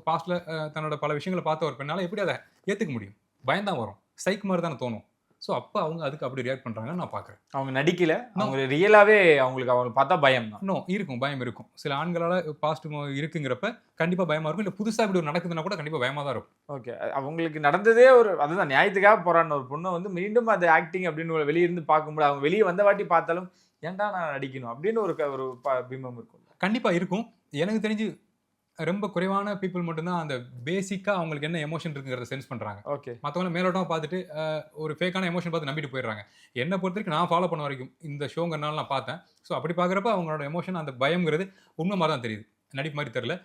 பாஸ்ட்டில் தன்னோட பல விஷயங்களை பார்த்த ஒரு பெண்ணால் எப்படி அதை ஏற்றுக்க முடியும்? பயந்தான் வரும், சைக்கு மாதிரி தானே தோணும். ஸோ அப்போ அவங்க அதுக்கு அப்படி ரியாக்ட் பண்ணுறாங்கன்னு நான் பார்க்குறேன். அவங்க நடிக்கல, அவங்க ரியலாகவே அவங்க பார்த்தா பயம் தான். இன்னும் இருக்கும், பயம் இருக்கும். சில ஆண்களால் பாஸ்ட் இருக்குங்கிறப்ப கண்டிப்பாக பயமாக இருக்கும். இல்லை புதுசாக இப்படி ஒரு நடக்குதுன்னா கூட கண்டிப்பாக பயமாக தான் இருக்கும். ஓகே, அவங்களுக்கு நடந்ததே ஒரு அதுதான் நியாயத்துக்காக போராடின ஒரு பொண்ணை வந்து மீண்டும் அது ஆக்டிங் அப்படின்னு வெளியிருந்து பார்க்கும்போது அவங்க வெளியே வந்த வாட்டி பார்த்தாலும் ஏன்டா நான் நடிக்கணும் அப்படின்னு ஒரு பிம்பம் இருக்கும். கண்டிப்பாக இருக்கும். எனக்கு தெரிஞ்சு ரொம்ப குறைவான பீப்புள் மட்டும்தான் அந்த பேசிக்காக அவங்களுக்கு என்ன எமோஷன் இருக்குங்கிறத சென்ஸ் பண்ணுறாங்க. ஓகே, மற்றவங்க மேலோட்டமாக பார்த்துட்டு ஒரு ஃபேக்கான எமோஷன் பார்த்து நம்பிட்டு போயிடுறாங்க. என்னை பொறுத்த வரைக்கும் நான் ஃபாலோ பண்ண வரைக்கும் இந்த ஷோங்கிறனால நான் பார்த்தேன். ஸோ அப்படி பார்க்குறப்ப அவங்களோட எமோஷன் அந்த பயம்ங்கிறது உண்மை மாதிரி தான் தெரியுது, நடிப்பு மாதிரி தெரில.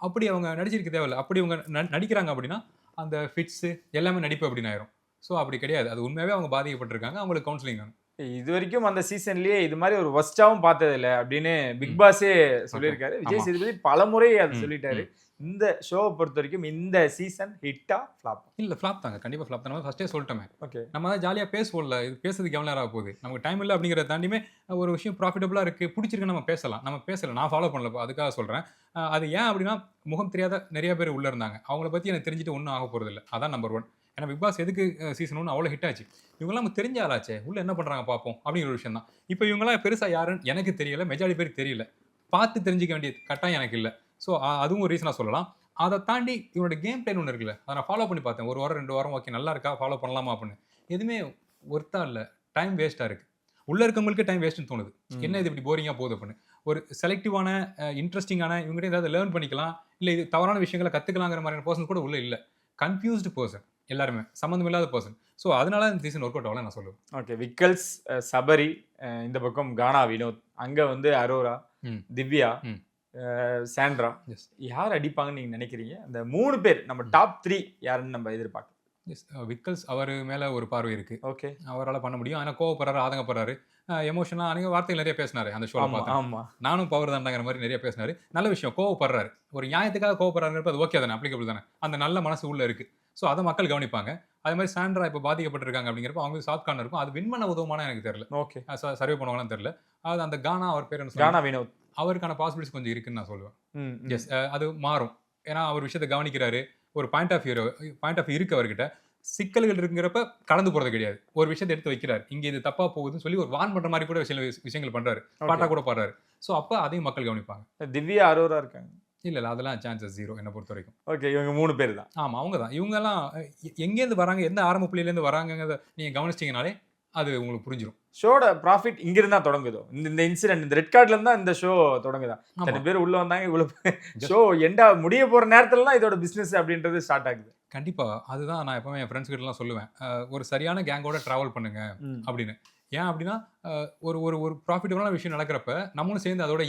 அப்படி அவங்க நடிச்சிருக்க தேவையில்லை. அப்படி அவங்க நடிக்கிறாங்க அப்படின்னா அந்த ஃபிட்ஸு எல்லாமே நடிப்பு அப்படின்னு ஆயிரும். ஸோ அப்படி கிடையாது, அது உண்மையாகவே அவங்க பாதிக்கப்பட்டிருக்காங்க, அவங்களுக்கு கவுன்சிலிங் வேணும். இது வரைக்கும் அந்த சீசன்லயே இது மாதிரி ஒரு வர்ஸ்டாவும் பார்த்தது இல்லை அப்படின்னு பிக் பாஸே சொல்லியிருக்காரு. விஜய் சேதுபதி பல முறை அது சொல்லிட்டாரு. இந்த ஷோவை பொறுத்த வரைக்கும் இந்த சீசன் ஹிட்டா ஃப்ளாப்? இல்லை, ஃப்ளாப் தாங்க, கண்டிப்பாக ஃப்ளாப் தான். நம்ம ஃபஸ்ட்டே சொல்லிட்டோமே. ஓகே, நம்ம தான் ஜாலியாக பேசுவோம்ல, இது பேசுறதுக்கு எவ்வளோ நேரம் ஆக போகுது, நமக்கு டைம் இல்லை அப்படிங்கிறத தாண்டியுமே ஒரு விஷயம் ப்ராஃபிட்டபுளாக இருக்குது, பிடிச்சிருக்கு, நம்ம பேசலாம். நம்ம பேசலை, நான் ஃபாலோ பண்ணல, அதுக்காக சொல்கிறேன். அது ஏன் அப்படின்னா முகம் தெரியாத நிறைய பேர் உள்ளே இருந்தாங்க, அவங்கள பற்றி எனக்கு தெரிஞ்சுட்டு ஒன்றும் ஆக போகிறது இல்லை. அதான் நம்பர் 1. ஏன்னா பிக் பாஸ் எதுக்கு சீசன் 1 அவ்வளோ ஹிட் ஆச்சு, இவங்களாம் நமக்கு தெரிஞ்ச ஆளாச்சே, உள்ள என்ன பண்ணுறாங்க பார்ப்போம் அப்படிங்கிற ஒரு விஷயம் தான். இப்போ இவங்களாம் பெருசாக யாருன்னு எனக்கு தெரியல, மெஜாரிட்டி பேருக்கு தெரியல, பார்த்து தெரிஞ்சிக்க வேண்டிய கட்டாயம் எனக்கு இல்லை. ஸோ அதுவும் ஒரு ரீசனாக சொல்லலாம். அதை தாண்டி இவனோட கேம் பிளான் ஒன்று இருக்குல்ல, அதை நான் ஃபாலோ பண்ணி பார்த்தேன். 1 வாரம் 2 வாரம் ஓகே நல்லா இருக்கா, ஃபாலோ பண்ணலாமா அப்படின்னு. எதுவுமே ஒர்த்தா இல்லை, டைம் வேஸ்ட்டாக இருக்குது. உள்ளே இருக்கவங்களுக்கு டைம் வேஸ்ட்டுன்னு தோணுது. என்ன இது இப்படி போரிங்காக போகுது அப்படின்னு. ஒரு செலக்டிவான இன்ட்ரெஸ்டிங்கான இவங்ககிட்ட ஏதாவது லேர்ன் பண்ணிக்கலாம், இல்லை இது தவறான விஷயங்களை கற்றுக்கலாங்கிற மாதிரியான பர்சன் கூட உள்ளே இல்லை. கன்ஃபியூஸ்டு பர்சன் எல்லாருமே, சம்மந்தம் இல்லாத பர்சன். ஸோ அதனால இந்த சீசன் ஒர்க் அவுட் ஆகல நான் சொல்லுவேன். ஓகே, விக்கல்ஸ், சபரி, இந்த பக்கம் கானா வினோத், அங்கே வந்து அரோரா, திவ்யா, சாண்ட்ரா, யார் அடிப்பாங்கன்னு நீங்கள் நினைக்கிறீங்க? அந்த 3 பேர் நம்ம டாப் 3 யாருன்னு நம்ம எதிர்பார்க்கலாம்? விக்கல்ஸ் அவர் மேலே ஒரு பார்வை இருக்குது. ஓகே, அவரால் பண்ண முடியும். ஆனால் கோவப்படுறாரு, ஆதங்கப்படுறாரு, எமோஷனாக அன்றைக்கி வார்த்தைகள் நிறைய பேசினார் அந்த ஷோவில் பார்த்தேன். ஆமாம், நானும் பவர் தாண்டாங்கிற மாதிரி நிறைய பேசினார். நல்ல விஷயம், கோவப்படுறாரு, ஒரு நியாயத்துக்காக கோவப்படுறாருங்கிறப்ப அது ஓகே தானே, அப்ளிகபிள் தானே, அந்த நல்ல மனசு உள்ளே இருக்குது. ஸோ அதை மக்கள் கவனிப்பாங்க. அதே மாதிரி சாண்ட்ரா இப்போ பாதிக்கப்பட்டிருக்காங்க அப்படிங்கிறப்ப அவங்களுக்கு சாஃப்ட் கார்னர் இருக்கும், அது வின் பண்ண உதவுமானா எனக்கு தெரியல. ஓகே, சர்வே பண்ணுவாங்கன்னு தெரியல. அது அந்த கானா, அவர் பேர் என்ன, கானா வினோத், அவருக்கான பாசிபிலிட்டிஸ் கொஞ்சம் இருக்குன்னு நான் சொல்லுவேன். எஸ், அது மாறும். ஏன்னா அவர் விஷயத்தை கவனிக்கிறாரு, ஒரு பாயிண்ட் ஆஃப் வியூ இருக்குது அவர்கிட்ட. சிக்கல்கள் இருக்குங்கிறப்ப கடந்து போகிறது கிடையாது, ஒரு விஷயத்தை எடுத்து வைக்கிறார், இங்கே இது தப்பாக போகுதுன்னு சொல்லி ஒரு வான் பண்ணுற மாதிரி கூட விஷயங்கள் பண்ணுறாரு, பாட்டா கூட பாடுறாரு. ஸோ அப்போ அதையும் மக்கள் கவனிப்பாங்க. திவ்யா, அரோரா இருக்காங்க. இல்லை அதெல்லாம் சான்சஸ் 0 என்னை பொறுத்த வரைக்கும். ஓகே, இவங்க 3 பேர் தான். ஆமாம், அவங்க தான். இவங்கெல்லாம் எங்கேருந்து வராங்க, எந்த ஆரம்ப புள்ளியிலேருந்து வராங்கிறத நீங்கள் கவனிச்சிட்டிங்கனாலே அது உங்களுக்கு புரிஞ்சிடும். ஷோட ப்ராஃபிட் இங்கிருந்து தான் தொடங்குதோ, இந்த இன்சிடென்ட், இந்த ரெட் கார்ட்லேருந்து தான் இந்த ஷோ தொடங்குதா. 10 பேர் உள்ளே வந்தாங்க, இவ்வளோ ஷோ எண்டா முடிய போகிற நேரத்தில் தான் இதோட பிஸ்னஸ் அப்படின்றது ஸ்டார்ட் ஆகுது. கண்டிப்பாக அதுதான் நான் எப்பவுமே என் ஃப்ரெண்ட்ஸ் கிட்டலாம் சொல்லுவேன், ஒரு சரியான கேங்கோட ட்ராவல் பண்ணுங்க அப்படின்னு. ஏன் அப்படின்னா ஒரு ஒரு ஒரு ப்ராஃபிட்டபுளான விஷயம் நடக்கிறப்ப நம்மளும் சேர்ந்து அதோட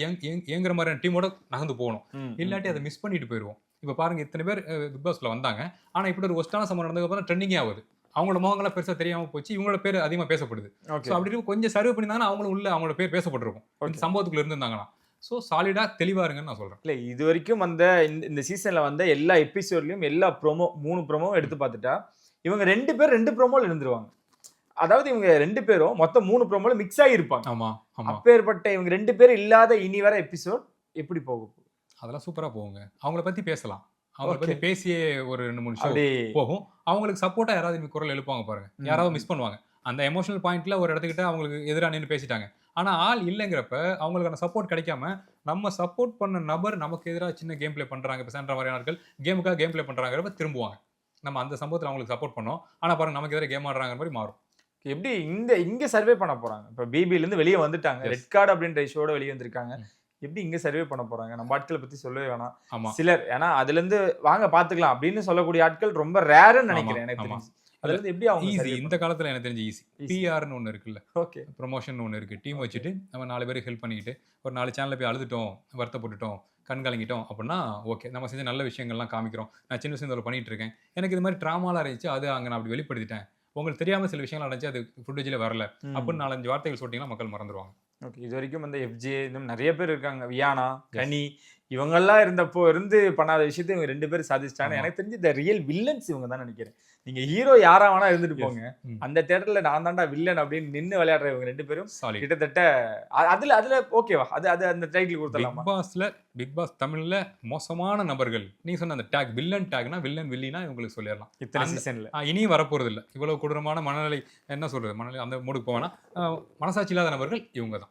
இயங்குற மாதிரியான டீமோட நகர்ந்து போகணும். இல்லாட்டி அதை மிஸ் பண்ணிட்டு போயிடுவோம். இப்போ பாருங்க இத்தனை பேர் பிக் பாஸ்ல வந்தாங்க, ஆனால் இப்படி ஒரு ஒஸ்டான சம்பவம் நடந்ததுக்கப்புறம் ட்ரெண்டிங்கே ஆகுது. அவங்களோட முகங்கள்லாம் பெருசாக தெரியாமல் போச்சு, இவங்களோட பேர் அதிகமாக பேசப்படுது. ஸோ அப்படி இருக்கும் கொஞ்சம் சர்வே பண்ணியிருந்தாங்கன்னா அவங்களும் உள்ள அவங்களோட பேர் பேசப்பட்டிருக்கும் இந்த சம்பவத்துக்குள்ள இருந்திருந்தாங்கன்னா. ஸோ சாலிடாக தெளிவாக இருங்கன்னு நான் சொல்கிறேன். இல்லை இது வரைக்கும் வந்த இந்த சீசனில் வந்த எல்லா எபிசோட்லையும் எல்லா ப்ரோமோ 3 ப்ரோமோவும் எடுத்து பார்த்துட்டா இவங்க 2 பேர் 2 ப்ரோமோவில் இருந்துருவாங்க. அதாவது இவங்க 2 பேரும் மொத்தம் 3 ப்ரோமோல மிக்ஸ் ஆகியிருப்பாங்க. ஆமாம் ஆமாம். அப்பேற்பட்ட இவங்க 2 பேர் இல்லாத இனி வர எபிசோட் எப்படி போகும்? அதெல்லாம் சூப்பராக போகுங்க. அவங்கள பற்றி பேசலாம், அவங்கள பற்றி பேசியே ஒரு 2-3 ஷோ அப்படி போகும். அவங்களுக்கு சப்போர்ட்டாக யாராவது குரல் எழுப்புவாங்க பாருங்க, யாராவது மிஸ் பண்ணுவாங்க. அந்த எமோஷனல் பாயிண்ட்ல ஒரு இடத்துக்கிட்ட அவங்களுக்கு எதிராக நின்று பேசிட்டாங்க, ஆனால் ஆள் இல்லைங்கிறப்ப அவங்களுக்கான சப்போர்ட் கிடைக்காம நம்ம சப்போர்ட் பண்ண நபர் நமக்கு எதிராக சின்ன கேம் பிளே பண்ணுறாங்க, இப்போ சென்ற மாதிரியான ஆட்கள் கேமுக்காக கேம் பிளே பண்ணுறாங்கிறப்ப திரும்புவாங்க. நம்ம அந்த சம்பவத்தில் அவங்களுக்கு சப்போர்ட் பண்ணோம், ஆனால் பாருங்க நமக்கு எதிராக கேம் ஆடுறாங்க மாதிரி மாறும். எப்படி இங்க சர்வே பண்ண போறாங்க? இப்போ பிபில இருந்து வெளியே வந்துட்டாங்க, ரெட் கார்டு அப்படின்ற ஷோட வெளியே வந்திருக்காங்க. எப்படி இங்க சர்வே பண்ண போறாங்க? நம்ம ஆட்களை பத்தி சொல்லவே வேணாம். ஆமா, சிலர் ஏன்னா அதுல இருந்து வாங்க பாத்துக்கலாம் அப்படின்னு சொல்லக்கூடிய ஆட்கள் ரொம்ப ரேர்னு நினைக்கிறேன் எனக்கு தெரிஞ்சு. அதுல இருந்து எப்படி அவங்க ஈஸி இந்த காலத்தில் எனக்கு தெரிஞ்சு ஈஸி. பிஆர்னு ஒன்று இருக்குல்ல, ஓகே ப்ரொமோஷன் ஒன்று இருக்குது. டீம் வச்சுட்டு நம்ம 4 பேருக்கு ஹெல்ப் பண்ணிக்கிட்டு ஒரு 4 சேனலில் போய் அழுதுட்டோம், வருத்தப்பட்டுட்டோம், கண் கலங்கிட்டோம் அப்படின்னா ஓகே, நம்ம செஞ்ச நல்ல விஷயங்கள்லாம் காமிக்கிறோம். நான் சின்ன வயசுல பண்ணிட்டு இருக்கேன், எனக்கு இது மாதிரி ட்ராமாலாம் இருந்துச்சு, அது அங்கே நான் அப்படி வெளிப்படுத்திட்டேன், உங்களுக்கு தெரியாமல் சில விஷயங்கள் நடந்துச்சு, அது ஃபுட்டேஜில் வரல அப்படின்னு 4-5 வார்த்தைகள் சொல்லிட்டீங்கன்னா மக்கள் மறந்துடுவாங்க. ஓகே. இது வரைக்கும் வந்து எஃப்ஜே இன்னும் நிறைய பேர் இருக்காங்க, வியானா, கனி, இவங்கெல்லாம் இருந்தப்போ இருந்து பண்ணாத விஷயத்தை இவங்க 2 பேரும் சாதிச்சிட்டாங்க. எனக்கு தெரிஞ்சு இந்த ரியல் வில்லன்ஸ் இவங்க தான் நினைக்கிறேன். நீங்க ஹீரோ யாரா வேணா இருந்துட்டு போங்க, அந்த தேட்டர்ல நான் தான்டா வில்லன் அப்படின்னு நின்று விளையாடுற இவங்க 2 பேரும் கிட்டத்தட்ட அதுல ஓகேவா? அது அந்த டைட்டில் கொடுத்துடலாமா? பிக் பாஸ் தமிழ்ல மோசமான நபர்கள் நீங்க சொன்ன அந்த டேக் வில்லன் டேக்னா வில்லன் வில்லினா இவங்களுக்கு சொல்லிடலாம். இத்தனை சீசன்ல இனியும் வரப்போறது இல்லை. இவ்வளவு கொடூரமான மனநிலை என்ன சொல்றது, மனநிலை அந்த மூடுக்கு போவேன்னா மனசாட்சி இல்லாத நபர்கள் இவங்க தான்.